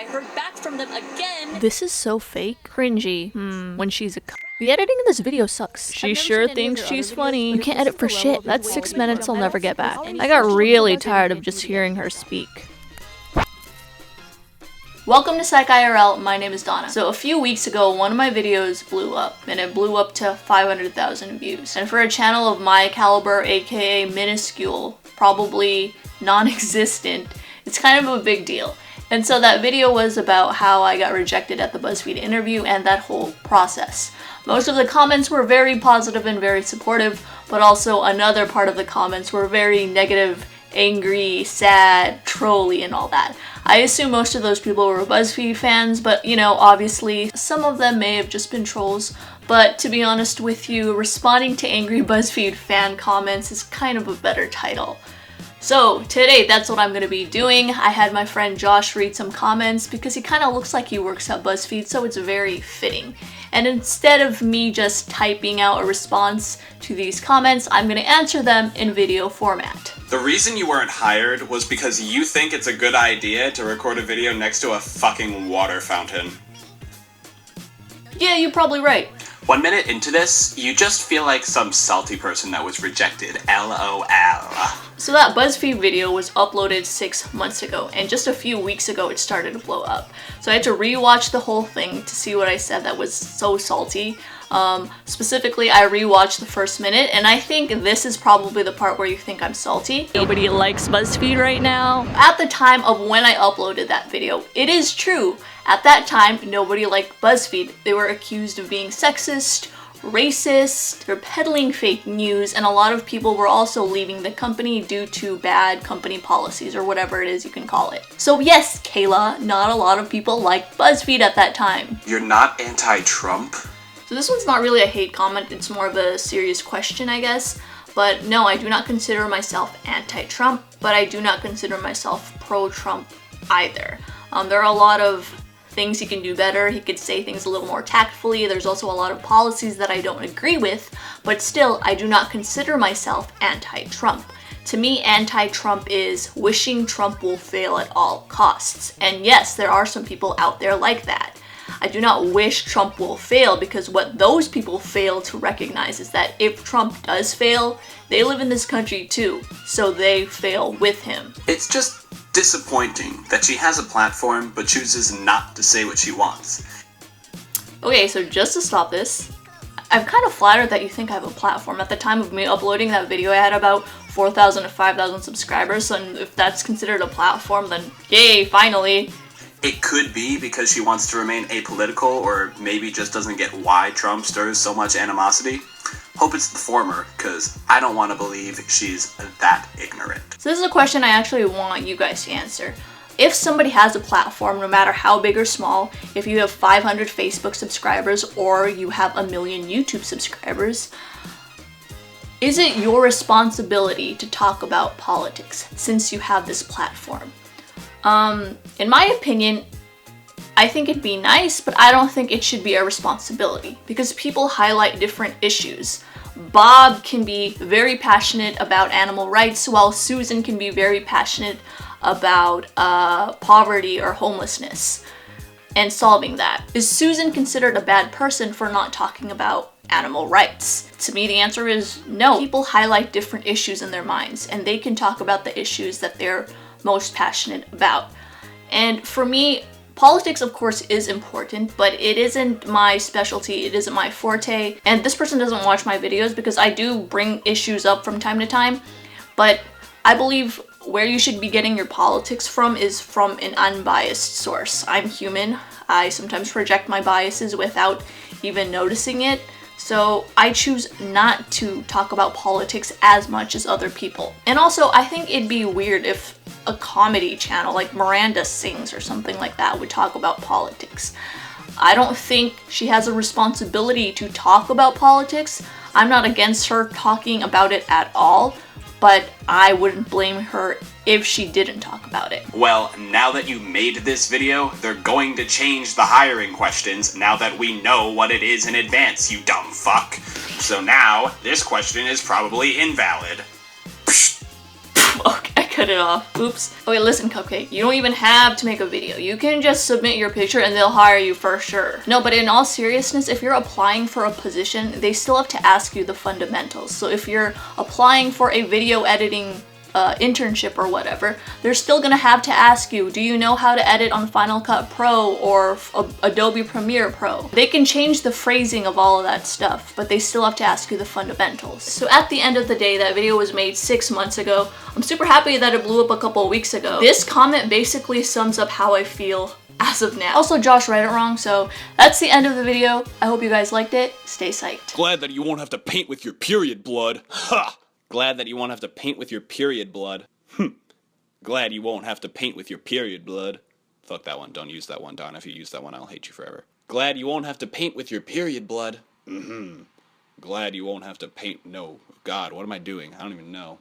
heard back from them again. This is so fake. Cringy. When she's a The editing in this video sucks. She sure thinks she's funny. You can't edit for shit. That's 6 minutes I'll never get back. I got really tired of just hearing her speak. Welcome to Psych IRL, my name is Donna. So a few weeks ago, one of my videos blew up, and it blew up to 500,000 views. And for a channel of my caliber, aka minuscule, probably non-existent, it's kind of a big deal. And so that video was about how I got rejected at the Buzzfeed interview and that whole process. Most of the comments were very positive and very supportive, but also another part of the comments were very negative, angry, sad, trolly, and all that. I assume most of those people were Buzzfeed fans, but you know, obviously, some of them may have just been trolls. But to be honest with you, responding to angry Buzzfeed fan comments is kind of a better title. So today, that's what I'm going to be doing. I had my friend Josh read some comments because he kind of looks like he works at Buzzfeed, so it's very fitting. And instead of me just typing out a response to these comments, I'm going to answer them in video format. The reason you weren't hired was because you think it's a good idea to record a video next to a fucking water fountain. Yeah, you're probably right. 1 minute into this, you just feel like some salty person that was rejected. LOL. So that BuzzFeed video was uploaded 6 months ago, and just a few weeks ago it started to blow up. So I had to rewatch the whole thing to see what I said that was so salty. Specifically, I rewatched the first minute, and I think this is probably the part where you think I'm salty. Nobody likes BuzzFeed right now. At the time of when I uploaded that video, it is true. At that time, nobody liked BuzzFeed. They were accused of being sexist, racist, they're peddling fake news, and a lot of people were also leaving the company due to bad company policies or whatever it is you can call it. So yes, Kayla, not a lot of people liked BuzzFeed at that time. You're not anti-Trump? So this one's not really a hate comment, it's more of a serious question, I guess. But no, I do not consider myself anti-Trump, but I do not consider myself pro-Trump either. There are a lot of things he can do better. He could say things a little more tactfully. There's also a lot of policies that I don't agree with, but still, I do not consider myself anti-Trump. To me, anti-Trump is wishing Trump will fail at all costs. And yes, there are some people out there like that. I do not wish Trump will fail because what those people fail to recognize is that if Trump does fail, they live in this country too, so they fail with him. It's just disappointing that she has a platform but chooses not to say what she wants. Okay, so just to stop this, I'm kind of flattered that you think I have a platform. At the time of me uploading that video, I had about 4,000 to 5,000 subscribers, and if that's considered a platform, then yay, finally. It could be because she wants to remain apolitical, or maybe just doesn't get why Trump stirs so much animosity. Hope it's the former, because I don't want to believe she's that ignorant. So this is a question I actually want you guys to answer. If somebody has a platform, no matter how big or small, if you have 500 Facebook subscribers or you have 1 million YouTube subscribers, is it your responsibility to talk about politics since you have this platform? In my opinion, I think it'd be nice, but I don't think it should be a responsibility because people highlight different issues. Bob can be very passionate about animal rights, while Susan can be very passionate about poverty or homelessness and solving that. Is Susan considered a bad person for not talking about animal rights? To me, the answer is no. People highlight different issues in their minds, and they can talk about the issues that they're most passionate about. And for me, politics, of course, is important, but it isn't my specialty, it isn't my forte. And this person doesn't watch my videos because I do bring issues up from time to time, but I believe where you should be getting your politics from is from an unbiased source. I'm human. I sometimes project my biases without even noticing it. So I choose not to talk about politics as much as other people. And also, I think it'd be weird if a comedy channel like Miranda Sings or something like that would talk about politics. I don't think she has a responsibility to talk about politics. I'm not against her talking about it at all, but I wouldn't blame her if she didn't talk about it. Well, now that you made this video, they're going to change the hiring questions now that we know what it is in advance, you dumb fuck. So now, this question is probably invalid. Okay, cut it off. Oops. Okay, listen, Cupcake. You don't even have to make a video. You can just submit your picture and they'll hire you for sure. No, but in all seriousness, if you're applying for a position, they still have to ask you the fundamentals. So if you're applying for a video editing internship or whatever, they're still gonna have to ask you, do you know how to edit on Final Cut Pro or Adobe Premiere Pro? They can change the phrasing of all of that stuff, but they still have to ask you the fundamentals. So at the end of the day, that video was made 6 months ago. I'm super happy that it blew up a couple of weeks ago. This comment basically sums up how I feel as of now. Also, Josh read it wrong, so that's the end of the video. I hope you guys liked it. Stay psyched. Glad that you won't have to paint with your period blood. Ha! Glad that you won't have to paint with your period blood. Glad you won't have to paint with your period blood. Fuck that one. Don't use that one, Don. If you use that one, I'll hate you forever. Glad you won't have to paint with your period blood. Glad you won't have to paint. No. God, what am I doing? I don't even know.